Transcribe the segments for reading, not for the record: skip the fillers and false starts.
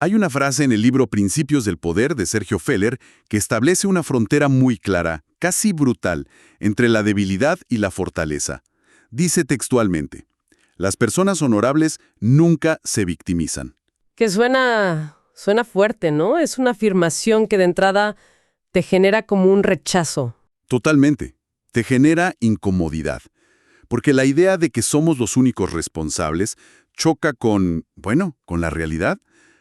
Hay una frase en el libro Principios del Poder de Sergio Feller que establece una frontera muy clara, casi brutal, entre la debilidad y la fortaleza. Dice textualmente, las personas honorables nunca se victimizan. Que suena fuerte, ¿no? Es una afirmación que de entrada te genera como un rechazo. Totalmente. Te genera incomodidad. Porque la idea de que somos los únicos responsables choca con la realidad.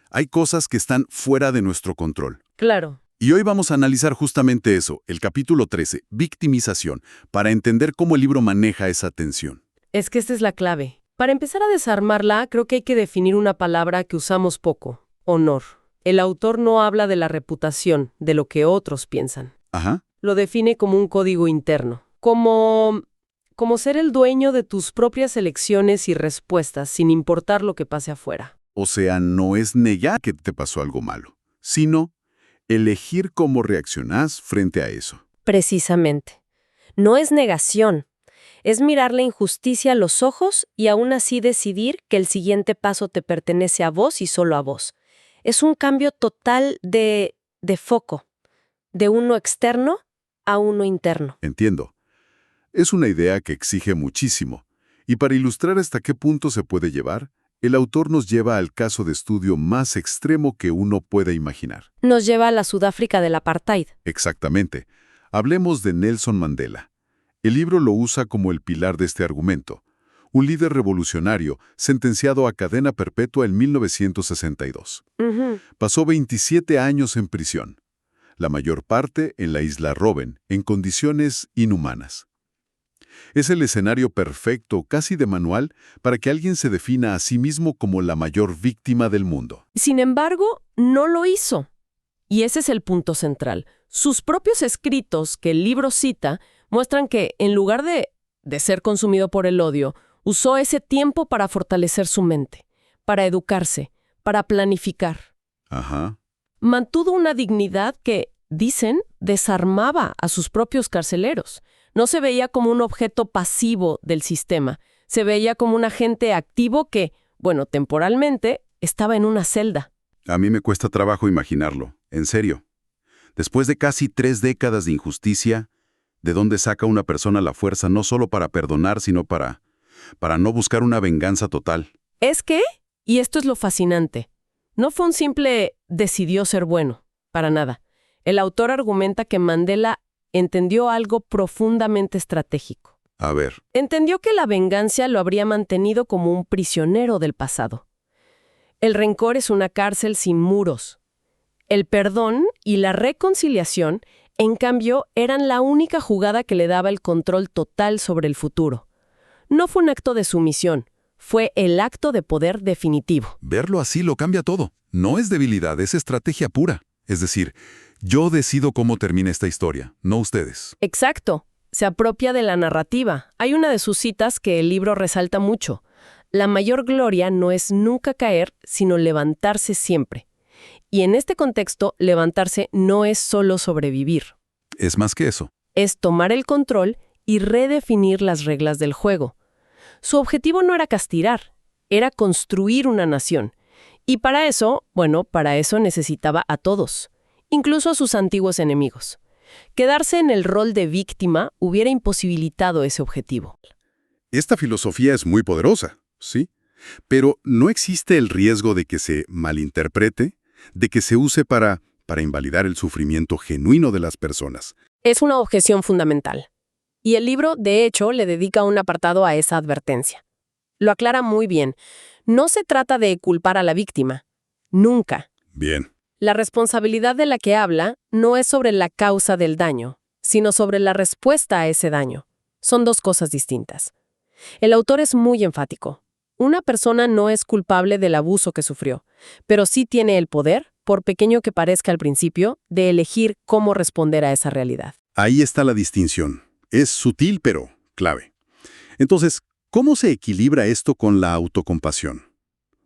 Hay cosas que están fuera de nuestro control. Claro. Y hoy vamos a analizar justamente eso, el capítulo 13, victimización, para entender cómo el libro maneja esa tensión. Es que esta es la clave. Para empezar a desarmarla, creo que hay que definir una palabra que usamos poco: honor. El autor no habla de la reputación, de lo que otros piensan. Ajá. Lo define como un código interno, como ser el dueño de tus propias elecciones y respuestas, sin importar lo que pase afuera. O sea, no es negar que te pasó algo malo, sino elegir cómo reaccionás frente a eso. Precisamente. No es negación. Es mirar la injusticia a los ojos y aún así decidir que el siguiente paso te pertenece a vos y solo a vos. Es un cambio total de foco, de uno externo a uno interno. Entiendo. Es una idea que exige muchísimo. Y para ilustrar hasta qué punto se puede llevar, el autor nos lleva al caso de estudio más extremo que uno pueda imaginar. Nos lleva a la Sudáfrica del apartheid. Exactamente. Hablemos de Nelson Mandela. El libro lo usa como el pilar de este argumento. Un líder revolucionario sentenciado a cadena perpetua en 1962. Pasó 27 años en prisión, la mayor parte en la isla Robben, en condiciones inhumanas. Es el escenario perfecto, casi de manual, para que alguien se defina a sí mismo como la mayor víctima del mundo. Sin embargo, no lo hizo. Y ese es el punto central. Sus propios escritos, que el libro cita, muestran que, en lugar de ser consumido por el odio, usó ese tiempo para fortalecer su mente, para educarse, para planificar. Ajá. Mantuvo una dignidad que, dicen, desarmaba a sus propios carceleros. No se veía como un objeto pasivo del sistema, se veía como un agente activo que, temporalmente, estaba en una celda. A mí me cuesta trabajo imaginarlo, en serio. Después de casi 3 décadas de injusticia, ¿de dónde saca una persona la fuerza no solo para perdonar, sino para no buscar una venganza total? Es que, y esto es lo fascinante, no fue un simple decidió ser bueno, para nada. El autor argumenta que Mandela entendió algo profundamente estratégico. A ver. Entendió que la venganza lo habría mantenido como un prisionero del pasado. El rencor es una cárcel sin muros. El perdón y la reconciliación, en cambio, eran la única jugada que le daba el control total sobre el futuro. No fue un acto de sumisión, fue el acto de poder definitivo. Verlo así lo cambia todo. No es debilidad, es estrategia pura. Es decir, yo decido cómo termina esta historia, no ustedes. Exacto. Se apropia de la narrativa. Hay una de sus citas que el libro resalta mucho. La mayor gloria no es nunca caer, sino levantarse siempre. Y en este contexto, levantarse no es solo sobrevivir. Es más que eso. Es tomar el control y redefinir las reglas del juego. Su objetivo no era castigar, era construir una nación. Y para eso necesitaba a todos, incluso a sus antiguos enemigos. Quedarse en el rol de víctima hubiera imposibilitado ese objetivo. Esta filosofía es muy poderosa, ¿sí? Pero ¿no existe el riesgo de que se malinterprete, de que se use para invalidar el sufrimiento genuino de las personas? Es una objeción fundamental. Y el libro, de hecho, le dedica un apartado a esa advertencia. Lo aclara muy bien. No se trata de culpar a la víctima. Nunca. Bien. La responsabilidad de la que habla no es sobre la causa del daño, sino sobre la respuesta a ese daño. Son dos cosas distintas. El autor es muy enfático. Una persona no es culpable del abuso que sufrió, pero sí tiene el poder, por pequeño que parezca al principio, de elegir cómo responder a esa realidad. Ahí está la distinción. Es sutil, pero clave. Entonces, ¿cómo se equilibra esto con la autocompasión?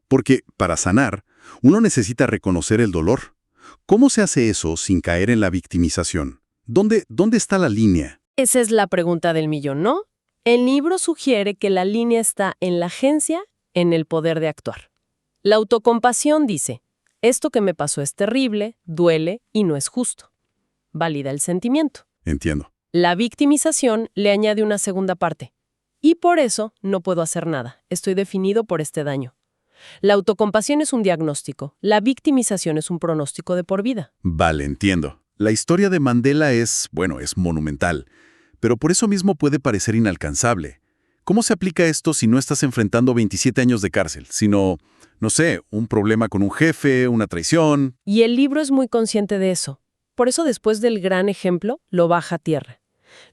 Porque, para sanar, uno necesita reconocer el dolor. ¿Cómo se hace eso sin caer en la victimización? ¿Dónde está la línea? Esa es la pregunta del millón, ¿no? El libro sugiere que la línea está en la agencia, en el poder de actuar. La autocompasión dice, Esto que me pasó es terrible, duele y no es justo. Valida el sentimiento. Entiendo. La victimización le añade una segunda parte. Y por eso no puedo hacer nada. Estoy definido por este daño. La autocompasión es un diagnóstico. La victimización es un pronóstico de por vida. Vale, entiendo. La historia de Mandela es monumental, pero por eso mismo puede parecer inalcanzable. ¿Cómo se aplica esto si no estás enfrentando 27 años de cárcel, sino, no sé, un problema con un jefe, una traición? Y el libro es muy consciente de eso. Por eso después del gran ejemplo, lo baja a tierra.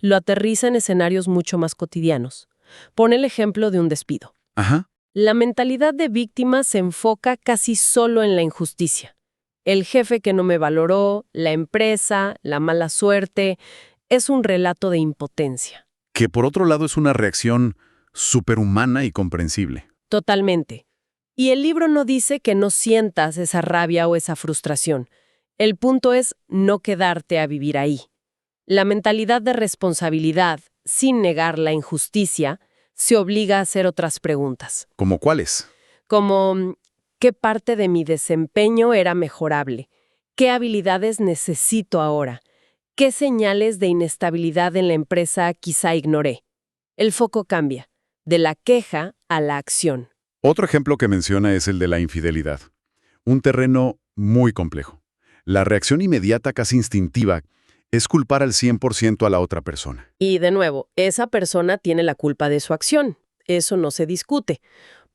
Lo aterriza en escenarios mucho más cotidianos. Pone el ejemplo de un despido. Ajá. La mentalidad de víctima se enfoca casi solo en la injusticia. El jefe que no me valoró, la empresa, la mala suerte, es un relato de impotencia. Que por otro lado es una reacción superhumana y comprensible. Totalmente. Y el libro no dice que no sientas esa rabia o esa frustración. El punto es no quedarte a vivir ahí. La mentalidad de responsabilidad, sin negar la injusticia, se obliga a hacer otras preguntas. ¿Cómo cuáles? Como, ¿qué parte de mi desempeño era mejorable? ¿Qué habilidades necesito ahora? ¿Qué señales de inestabilidad en la empresa quizá ignoré? El foco cambia, de la queja a la acción. Otro ejemplo que menciona es el de la infidelidad. Un terreno muy complejo. La reacción inmediata, casi instintiva, es culpar al 100% a la otra persona. Y de nuevo, esa persona tiene la culpa de su acción. Eso no se discute.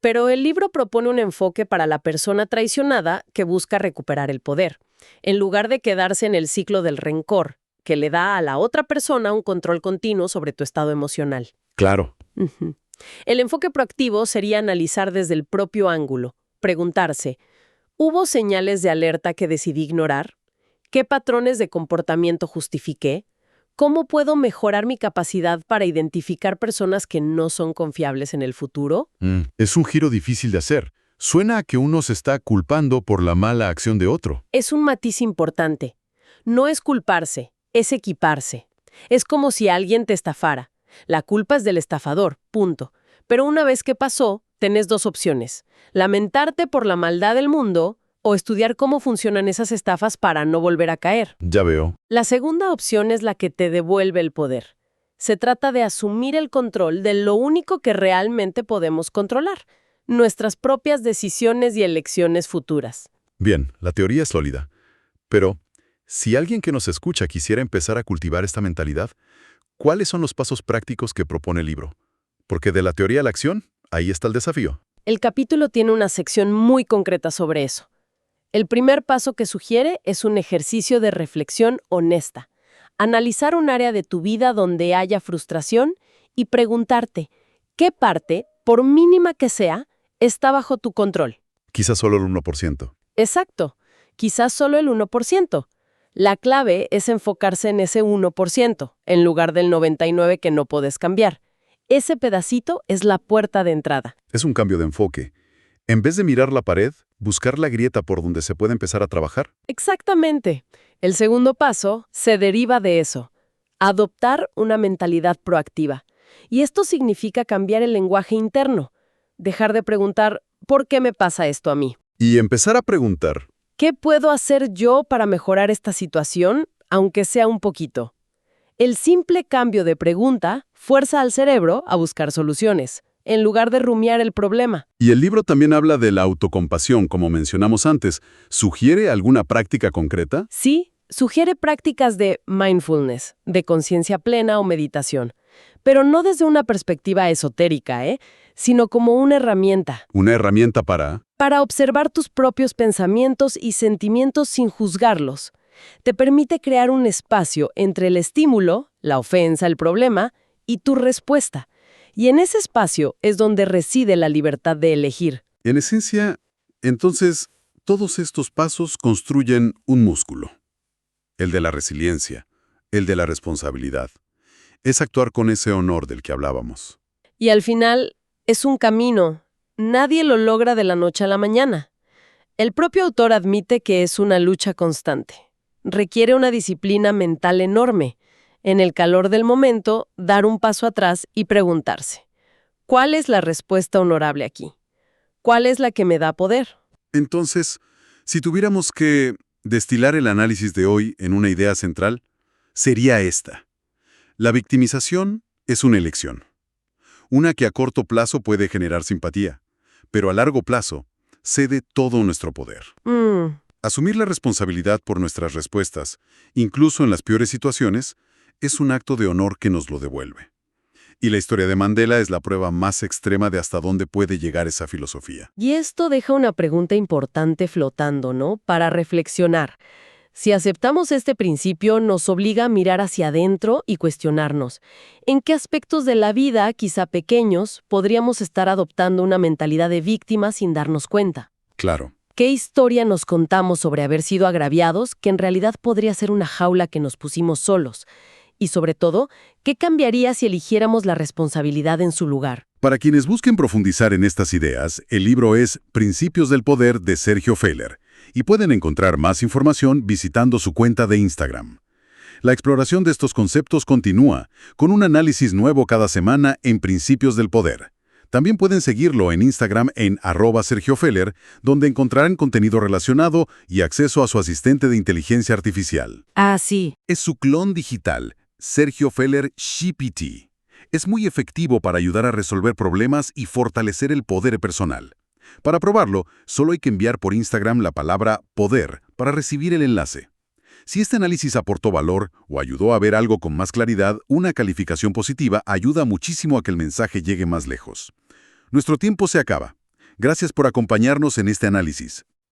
Pero el libro propone un enfoque para la persona traicionada que busca recuperar el poder, en lugar de quedarse en el ciclo del rencor, que le da a la otra persona un control continuo sobre tu estado emocional. Claro. Ujú. El enfoque proactivo sería analizar desde el propio ángulo, preguntarse, ¿hubo señales de alerta que decidí ignorar? ¿Qué patrones de comportamiento justifiqué? ¿Cómo puedo mejorar mi capacidad para identificar personas que no son confiables en el futuro? Es un giro difícil de hacer. Suena a que uno se está culpando por la mala acción de otro. Es un matiz importante. No es culparse, es equiparse. Es como si alguien te estafara. La culpa es del estafador, punto. Pero una vez que pasó, tenés dos opciones. Lamentarte por la maldad del mundo o estudiar cómo funcionan esas estafas para no volver a caer. Ya veo. La segunda opción es la que te devuelve el poder. Se trata de asumir el control de lo único que realmente podemos controlar, nuestras propias decisiones y elecciones futuras. Bien, la teoría es sólida. Pero, si alguien que nos escucha quisiera empezar a cultivar esta mentalidad, ¿cuáles son los pasos prácticos que propone el libro? Porque de la teoría a la acción, ahí está el desafío. El capítulo tiene una sección muy concreta sobre eso. El primer paso que sugiere es un ejercicio de reflexión honesta. Analizar un área de tu vida donde haya frustración y preguntarte, ¿qué parte, por mínima que sea, está bajo tu control? Quizás solo el 1%. Exacto, quizás solo el 1%. La clave es enfocarse en ese 1%, en lugar del 99% que no puedes cambiar. Ese pedacito es la puerta de entrada. Es un cambio de enfoque. En vez de mirar la pared, buscar la grieta por donde se puede empezar a trabajar. Exactamente. El segundo paso se deriva de eso. Adoptar una mentalidad proactiva. Y esto significa cambiar el lenguaje interno. Dejar de preguntar, ¿por qué me pasa esto a mí? Y empezar a preguntar. ¿Qué puedo hacer yo para mejorar esta situación, aunque sea un poquito? El simple cambio de pregunta fuerza al cerebro a buscar soluciones, en lugar de rumiar el problema. Y el libro también habla de la autocompasión, como mencionamos antes. ¿Sugiere alguna práctica concreta? Sí, sugiere prácticas de mindfulness, de conciencia plena o meditación, pero no desde una perspectiva esotérica, sino como una herramienta. Una herramienta para Observar tus propios pensamientos y sentimientos sin juzgarlos. Te permite crear un espacio entre el estímulo, la ofensa, el problema, y tu respuesta. Y en ese espacio es donde reside la libertad de elegir. En esencia, entonces, todos estos pasos construyen un músculo. El de la resiliencia, el de la responsabilidad. Es actuar con ese honor del que hablábamos. Y al final, es un camino. Nadie lo logra de la noche a la mañana. El propio autor admite que es una lucha constante. Requiere una disciplina mental enorme. En el calor del momento, dar un paso atrás y preguntarse, ¿cuál es la respuesta honorable aquí? ¿Cuál es la que me da poder? Entonces, Si tuviéramos que destilar el análisis de hoy en una idea central, sería esta. La victimización es una elección. Una que a corto plazo puede generar simpatía, pero a largo plazo cede todo nuestro poder. Asumir la responsabilidad por nuestras respuestas, incluso en las peores situaciones, es un acto de honor que nos lo devuelve. Y la historia de Mandela es la prueba más extrema de hasta dónde puede llegar esa filosofía. Y esto deja una pregunta importante flotando, ¿no? Para reflexionar. Si aceptamos este principio, nos obliga a mirar hacia adentro y cuestionarnos. ¿En qué aspectos de la vida, quizá pequeños, podríamos estar adoptando una mentalidad de víctima sin darnos cuenta? Claro. ¿Qué historia nos contamos sobre haber sido agraviados que en realidad podría ser una jaula que nos pusimos solos? Y sobre todo, ¿qué cambiaría si eligiéramos la responsabilidad en su lugar? Para quienes busquen profundizar en estas ideas, el libro es Principios del Poder de Sergio Feller, y pueden encontrar más información visitando su cuenta de Instagram. La exploración de estos conceptos continúa, con un análisis nuevo cada semana en Principios del Poder. También pueden seguirlo en Instagram en @SergioFeller, donde encontrarán contenido relacionado y acceso a su asistente de inteligencia artificial. Ah, sí. Es su clon digital, Sergio Feller GPT. Es muy efectivo para ayudar a resolver problemas y fortalecer el poder personal. Para probarlo, solo hay que enviar por Instagram la palabra poder para recibir el enlace. Si este análisis aportó valor o ayudó a ver algo con más claridad, una calificación positiva ayuda muchísimo a que el mensaje llegue más lejos. Nuestro tiempo se acaba. Gracias por acompañarnos en este análisis.